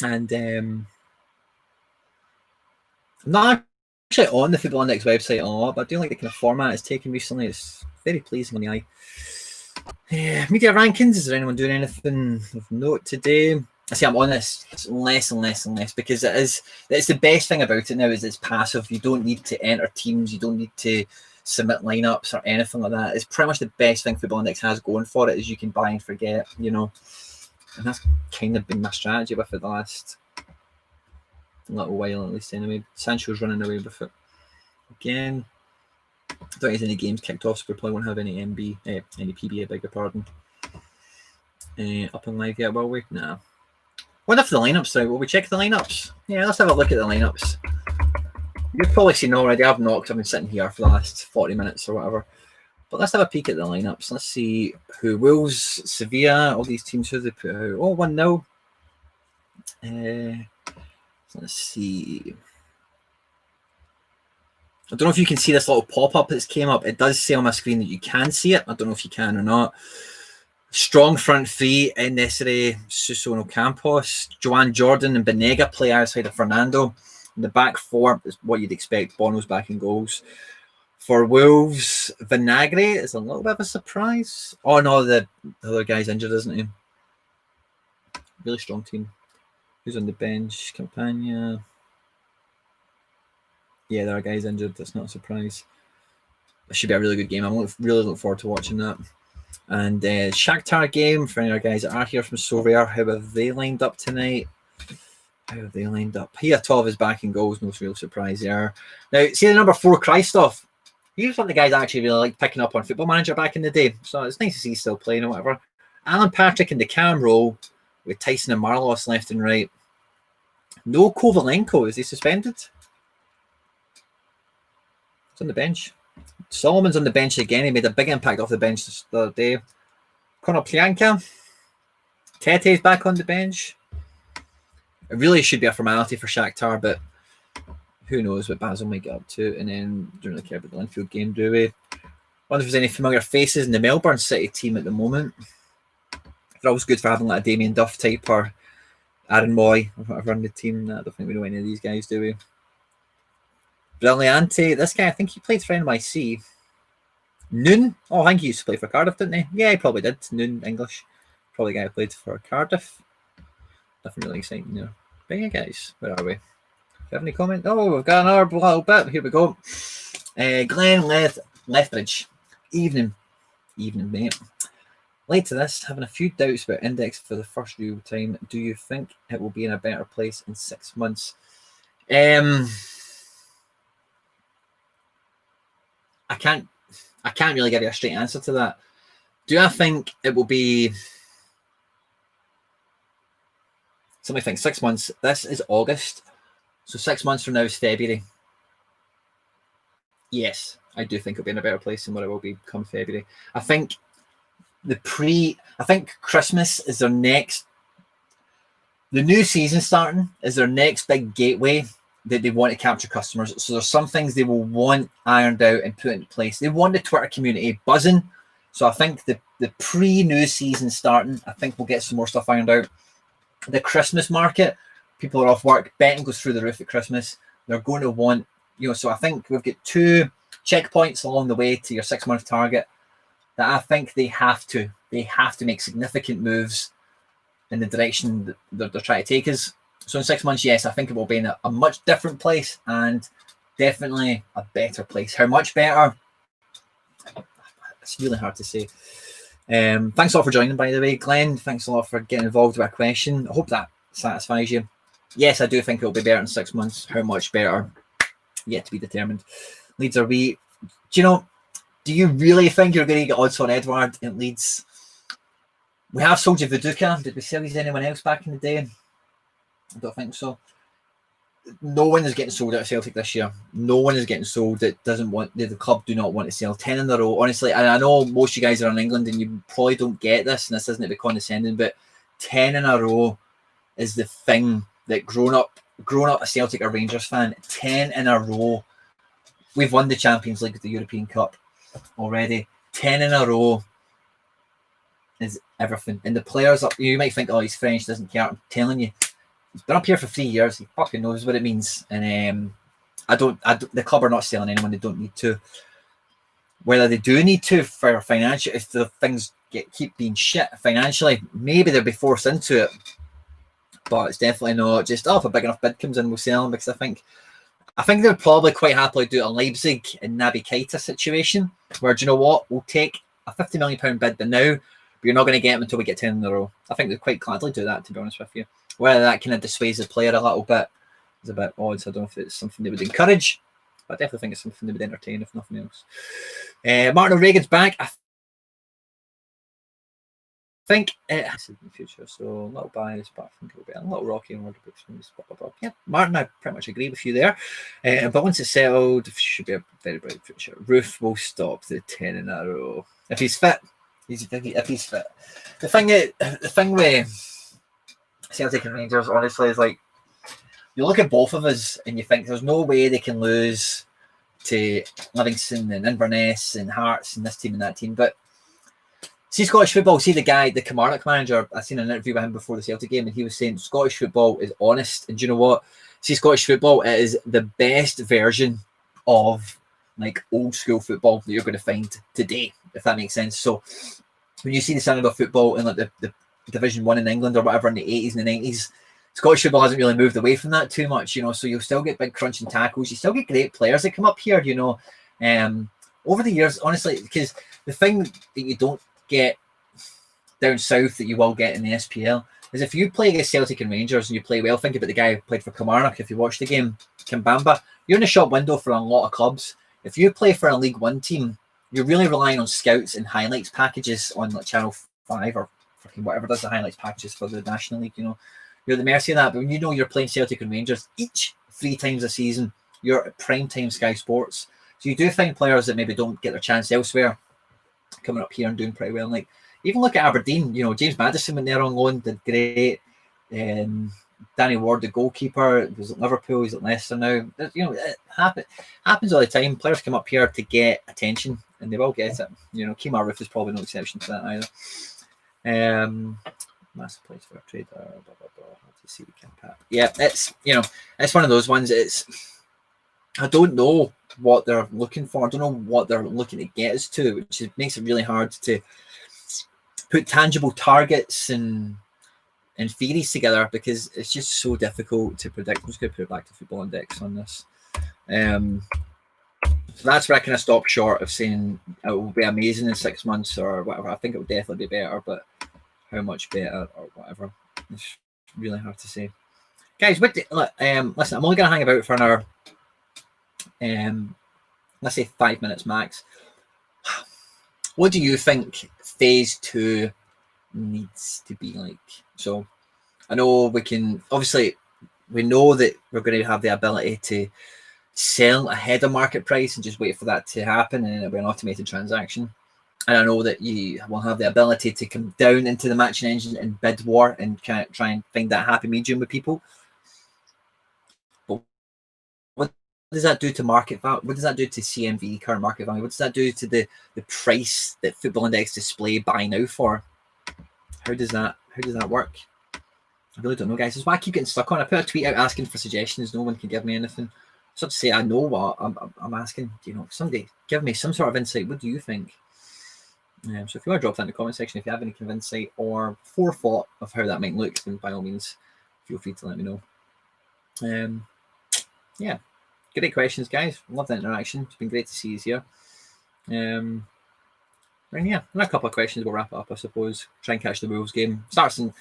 And I'm not actually on the Football Index website a lot, but I do like the kind of format it's taken recently. It's very pleasing on the eye. Media rankings. Is there anyone doing anything of note today? I see I'm on this. It's less and less and less because it's the best thing about it now is it's passive. You don't need to enter teams. You don't need to submit lineups or anything like that. It's pretty much the best thing Football Index has going for it is you can buy and forget, you know. And that's kind of been my strategy with it the last little while at least anyway. Sancho's running away with it again. I don't think there's any games kicked off, so we probably won't have any any PB, I beg your pardon. Up and live yet, will we? Nah. What if the lineups though? Will we check the lineups? Yeah, let's have a look at the lineups. You've probably seen already. I've knocked. I've been sitting here for the last 40 minutes or whatever. But let's have a peek at the lineups. Let's see who Wolves, Sevilla, all these teams who they put out. Oh, 1-0. Let's see. I don't know if you can see this little pop-up that's came up. It does say on my screen that you can see it. I don't know if you can or not. Strong front three, Necessary, Suso and Ocampos. Joan Jordan and Banega play outside of Fernando. In the back four is what you'd expect. Bono's back in goals. For Wolves, Vinagre is a little bit of a surprise. Oh no, the other guy's injured, isn't he? Really strong team. Who's on the bench? Campagna. Yeah, there are guys injured. That's not a surprise. It should be a really good game. I'm really looking forward to watching that. And Shakhtar game for any other guys that are here from Sovia. How have they lined up tonight? Hiatov is back in goals. No real surprise there. Now, see the number 4, Christoph. He was one of the guys I actually really liked picking up on Football Manager back in the day. So it's nice to see he's still playing or whatever. Alan Patrick in the cam role with Tyson and Marlos left and right. No Kovalenko. Is he suspended? It's on the bench. Solomon's on the bench again. He made a big impact off the bench the other day. Konoplyanka. Tete's back on the bench. It really should be a formality for Shakhtar, but who knows what Basel might get up to. And then don't really care about the Linfield game, do we? Wonder if there's any familiar faces in the Melbourne City team at the moment. They're always good for having like a Damien Duff type or Aaron Moy or whatever on the team. I don't think we know any of these guys, do we? Brilliante, this guy, I think he played for NYC. Noon, oh, I think he used to play for Cardiff, didn't he? Yeah, he probably did. Noon, English. Probably a guy who played for Cardiff. Nothing really exciting there. But yeah, guys, where are we? Do you have any comment? Oh, we've got another little bit. Here we go. Glenn Lethbridge. Evening, mate. Late to this, having a few doubts about Index for the first real time. Do you think it will be in a better place in 6 months? I can't really give you a straight answer to that. Do I think it will be? Somebody think 6 months. This is August, so 6 months from now is February. Yes, I do think it'll be in a better place than what it will be come February. I think Christmas is their next. The new season starting is their next big gateway that they want to capture customers. So there's some things they will want ironed out and put into place. They want the Twitter community buzzing. So I think the pre-new season starting, I think we'll get some more stuff ironed out. The Christmas market, people are off work, betting goes through the roof at Christmas. They're going to want, so I think we've got 2 checkpoints along the way to your 6-month target that I think they have to make significant moves in the direction that they're trying to take us. So in 6 months, yes, I think it will be in a much different place and definitely a better place. How much better? It's really hard to say. Thanks a lot for joining, by the way, Glenn. Thanks a lot for getting involved with a question. I hope that satisfies you. Yes, I do think it'll be better in 6 months. How much better? Yet to be determined. Leeds are we. Do you really think you're going to get odds on Edward in Leeds? We have sold you Viduka. Did we sell you anyone else back in the day? I don't think so. No one is getting sold out of Celtic this year. No one is getting sold that doesn't want, the club do not want to sell. 10 in a row. Honestly, and I know most of you guys are in England and you probably don't get this, and this isn't to be condescending, but 10 in a row is the thing that grown up a Celtic or Rangers fan, 10 in a row. We've won the Champions League, the European Cup already. 10 in a row is everything. And the players up, you might think, oh, he's French, doesn't care. I'm telling you, he's been up here for 3 years. He fucking knows what it means. And the club are not selling anyone. They don't need to. Whether they do need to for financial, if the things keep being shit financially, maybe they'll be forced into it. But it's definitely not just, if a big enough bid comes in, we'll sell them, because I think they'll probably quite happily do a Leipzig and Naby Keita situation, where, do you know what, we'll take a £50 million bid now, but you're not going to get them until we get 10 in a row. I think they'd quite gladly do that, to be honest with you. Whether that kind of dissuades the player a little bit is a bit odd, so I don't know if it's something they would encourage, but I definitely think it's something they would entertain, if nothing else. Martin O'Regan's back. I think it's in the future, so a little biased, but I think it'll be a little rocky and word books. Yeah, Martin, I pretty much agree with you there. But once it's settled, it should be a very bright future. Roof will stop the 10 in a row if he's fit. If he's fit. The thing with Celtic and Rangers, honestly, is like, you look at both of us and you think there's no way they can lose to Livingston and Inverness and Hearts and this team and that team, but see Scottish football, see the guy, the Kilmarnock manager, I seen an interview with him before the Celtic game, and he was saying Scottish football is honest. And do you know what? See, Scottish football, it is the best version of like old school football that you're going to find today, if that makes sense. So when you see the standard of football in like the Division 1 in England or whatever in the 80s and the 90s, Scottish football hasn't really moved away from that too much, so you'll still get big crunching tackles, you still get great players that come up here, over the years, honestly, because the thing that you don't get down south that you will get in the SPL is if you play against Celtic and Rangers and you play well, think about the guy who played for Kilmarnock, if you watch the game, Kimbamba, you're in the shop window for a lot of clubs. If you play for a League One team, you're really relying on scouts and highlights packages on like Channel 5 or fucking whatever does the highlights packages for the National League, you're at the mercy of that. But when you're playing Celtic and Rangers each 3 times a season, you're at prime time Sky Sports. So you do find players that maybe don't get their chance elsewhere coming up here and doing pretty well. Like, even look at Aberdeen, James Maddison went there on loan, did great. Danny Ward, the goalkeeper, was at Liverpool, he's at Leicester now. It happens all the time. Players come up here to get attention, and they will get it. Kemar Roof is probably no exception to that either. Massive place for a trader. Blah, blah, blah. How to see yeah, it's one of those ones. I don't know what they're looking for. I don't know what they're looking to get us to, which makes it really hard to put tangible targets and theories together, because it's just so difficult to predict. I'm just going to put it back to Football Index on this. So that's where I kind of stop short of saying it will be amazing in 6 months or whatever. I think it will definitely be better, but how much better or whatever, it's really hard to say. Guys, listen, I'm only going to hang about for another, let's say 5 minutes max. What do you think phase 2 needs to be like? So I know we know that we're going to have the ability to sell ahead of market price and just wait for that to happen, and it'll be an automated transaction. And I know that you will have the ability to come down into the matching engine and bid war and try and find that happy medium with people. But what does that do to market value? What does that do to CMV, current market value? What does that do to the price that Football Index display buy now for? How does that work? I really don't know, guys. That's why I keep getting stuck on. I put a tweet out asking for suggestions. No one can give me anything. So to say, I know what I'm asking. Somebody give me some sort of insight. What do you think? So if you want to drop that in the comment section, if you have any kind of insight or forethought of how that might look, then by all means, feel free to let me know. Yeah, great questions, guys. Love the interaction. It's been great to see you here. And yeah, and a couple of questions, we'll wrap it up, I suppose. Try and catch the Wolves game. Starts in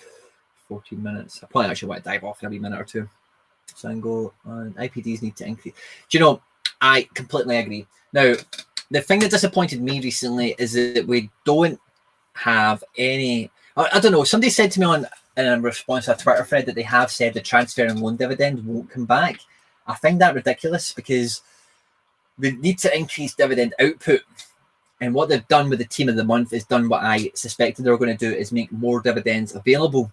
14 minutes. I probably actually want to dive off in a wee minute or two. So I can go, IPDs need to increase. Do you know, I completely agree. Now, the thing that disappointed me recently is that we don't have any. I don't know. Somebody said to me in response to a Twitter thread that they have said the transfer and loan dividend won't come back. I find that ridiculous because we need to increase dividend output. And what they've done with the team of the month is done what I suspected they were going to do, is make more dividends available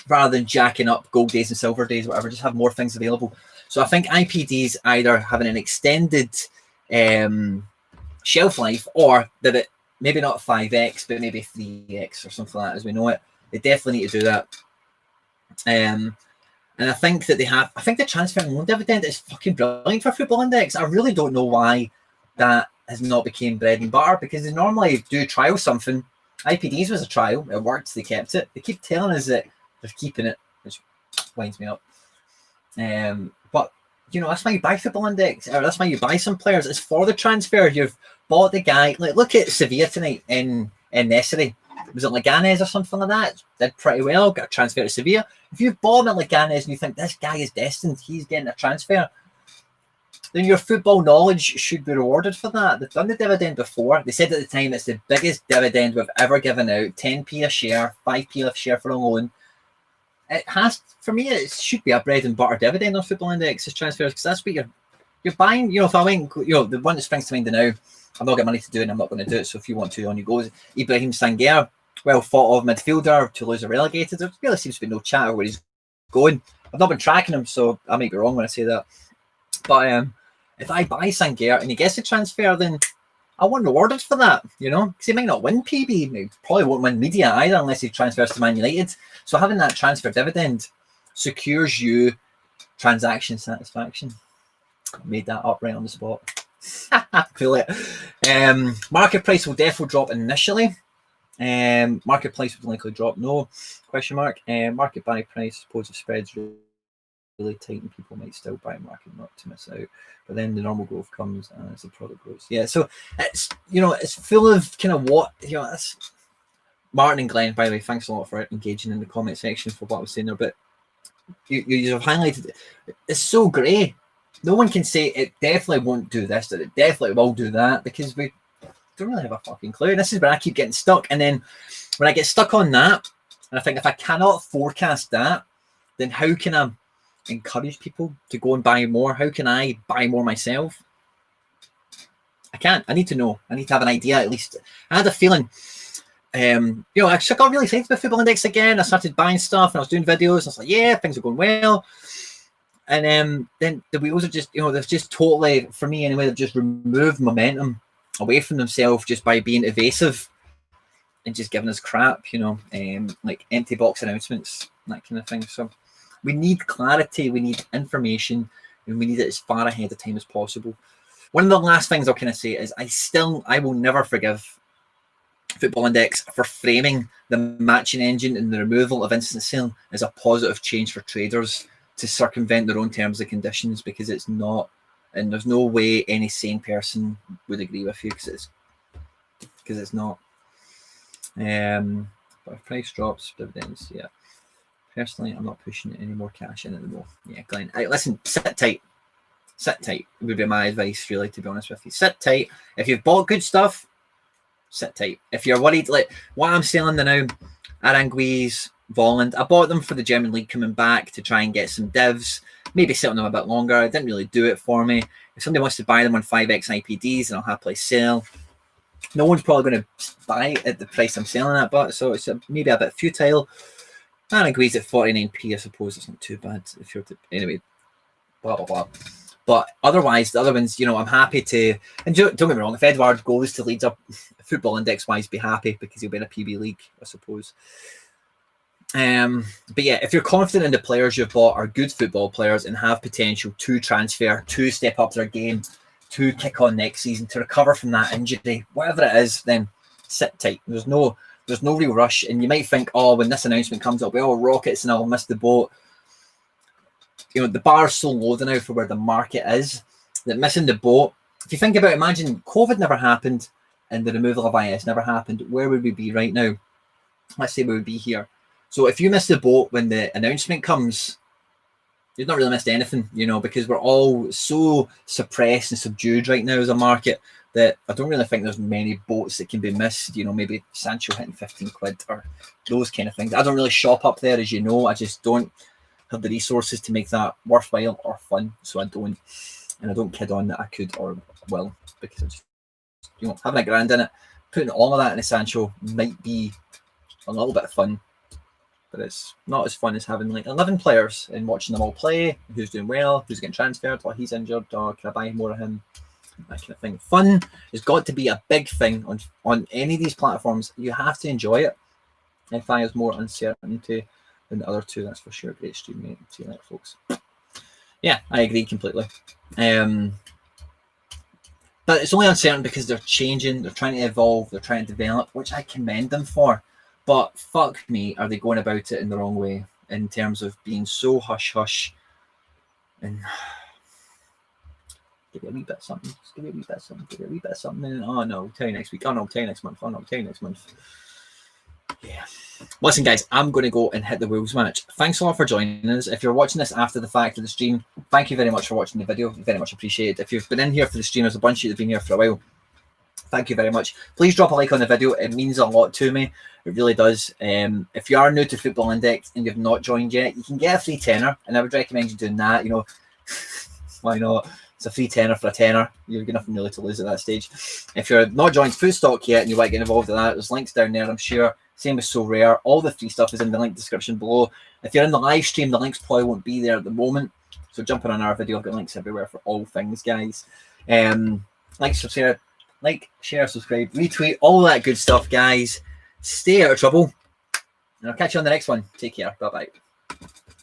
rather than jacking up gold days and silver days, whatever. Just have more things available. So I think IPDs either having an extended shelf life, or that it maybe not 5x, but maybe 3x or something like that as we know it. They definitely need to do that. And I think that I think the transfer and loan dividend is fucking brilliant for Football Index. I really don't know why that has not become bread and butter, because they normally do trial something. IPDs was a trial. It worked. They kept it. They keep telling us that they're keeping it, which winds me up. But, you know, that's why you buy Football Index, or that's why you buy some players. It's for the transfer. You've bought the guy. Like, look at Sevilla tonight in Necessary. Was it Leganes or something like that? Did pretty well, got a transfer to Sevilla. If you've bought him at Leganes and you think this guy is destined, he's getting a transfer, then your football knowledge should be rewarded for that. They've done the dividend before. They said at the time it's the biggest dividend we've ever given out, 10p a share, 5p a share for a loan. It has, for me, it should be a bread and butter dividend on Football Index's transfers, because that's what you're buying. You know, if I went, you know, the one that springs to mind now, I'm not getting money to do it and I'm not going to do it. So if you want to, on you go. Ibrahim Sanguer, well thought of midfielder. Toulouse are relegated. There really seems to be no chat of where he's going. I've not been tracking him, so I might be wrong when I say that. But if I buy Sanguer and he gets a transfer, then I want rewarded for that, you know, because he might not win PB. He probably won't win media either unless he transfers to Man United. So having that transfer dividend secures you transaction satisfaction. I made that up right on the spot. Feel it. Market price will definitely drop initially. Market price will likely drop. No question mark. Market buy price, suppose if spreads really tight and people might still buy market not to miss out. But then the normal growth comes as the product grows. Yeah, so it's, you know, it's full of kind of what, you know, that's Martin and Glenn, by the way, thanks a lot for engaging in the comment section for what I was saying there. But you have highlighted it. It's so grey. No one can say it definitely won't do this, that it definitely will do that, because we don't really have a fucking clue. And this is where I keep getting stuck. And then when I get stuck on that, and I think if I cannot forecast that, then how can I encourage people to go and buy more? How can I buy more myself? I can't. I need to know. I need to have an idea at least. I had a feeling, you know, I got really excited about Football Index again. I started buying stuff and I was doing videos. And I was like, yeah, things are going well. And then the wheels are just, you know, they've just totally, for me anyway, they've just removed momentum away from themselves just by being evasive and just giving us crap, you know, like empty box announcements, that kind of thing. So we need clarity, we need information, and we need it as far ahead of time as possible. One of the last things I'll kind of say is I will never forgive Football Index for framing the matching engine and the removal of instant sale as a positive change for traders to circumvent their own terms and conditions, because it's not, and there's no way any sane person would agree with you, because it's not. But if price drops, dividends, yeah. Personally, I'm not pushing any more cash in at the moment. Yeah, Glenn. Listen, sit tight. Sit tight would be my advice, really, to be honest with you. Sit tight. If you've bought good stuff, sit tight. If you're worried, like what I'm selling now, Aranguiz, Volland, I bought them for the German league coming back to try and get some divs, maybe sitting them a bit longer. It didn't really do it for me. If somebody wants to buy them on 5x IPDs, then I'll happily sell. No one's probably going to buy at the price I'm selling at, but so it's maybe a bit futile. Aranguiz at 49p, I suppose it's not too bad if you're to, anyway, blah, blah, blah. But otherwise, the other ones, you know, I'm happy to, and don't get me wrong, if Edward goes to Leeds up Football Index-wise, be happy because he'll be in a PB league, I suppose. But yeah, if you're confident in the players you've bought are good football players and have potential to transfer, to step up their game, to kick on next season, to recover from that injury, whatever it is, then sit tight. There's no real rush. And you might think, oh, when this announcement comes up, well, rockets and I'll miss the boat. You know, the bar's so low now for where the market is that missing the boat. If you think about it, imagine COVID never happened. and the removal of IS never happened, where would we be right now? Let's say we would be here. So if you miss the boat when the announcement comes, you've not really missed anything, you know, because we're all so suppressed and subdued right now as a market that I don't really think there's many boats that can be missed. You know, maybe Sancho hitting 15 quid or those kind of things. I don't really shop up there, as you know. I just don't have the resources to make that worthwhile or fun, so I don't. And I don't kid on that I could or will, because I just, you know, having a grand in it, putting all of that in a Sancho might be a little bit of fun, but it's not as fun as having like 11 players and watching them all play, who's doing well, who's getting transferred, or he's injured, or can I buy more of him, that kind of thing. Fun has got to be a big thing on any of these platforms. You have to enjoy it. FI has more uncertainty than the other two, that's for sure. Great stream, mate. See you later, folks. Yeah, I agree completely. But it's only uncertain because they're changing, they're trying to evolve, they're trying to develop, which I commend them for. But fuck me, are they going about it in the wrong way in terms of being so hush-hush and give me a wee bit of something, just give me a wee bit of something, give me a wee bit of something, and oh no, I'll tell you next week, oh no, I'll tell you next month, oh no, I'll tell you next month. Yeah. Listen, guys, I'm going to go and hit the Wolves match. Thanks a lot for joining us. If you're watching this after the fact of the stream, thank you very much for watching the video. Very much appreciated. If you've been in here for the stream, there's a bunch of you that have been here for a while. Thank you very much. Please drop a like on the video. It means a lot to me. It really does. If you are new to Football Index and you've not joined yet, you can get a free tenner, and I would recommend you doing that. You know, why not? It's a free tenner for a tenner. You've got nothing really to lose at that stage. If you're not joined Food Stock yet and you want to get involved in that, there's links down there, I'm sure. Same with So Rare. All the free stuff is in the link description below. If you're in the live stream, the links probably won't be there at the moment. So jump in on our video. I've got links everywhere for all things, guys. Like, subscribe, share, subscribe, retweet, all that good stuff, guys. Stay out of trouble. And I'll catch you on the next one. Take care. Bye-bye.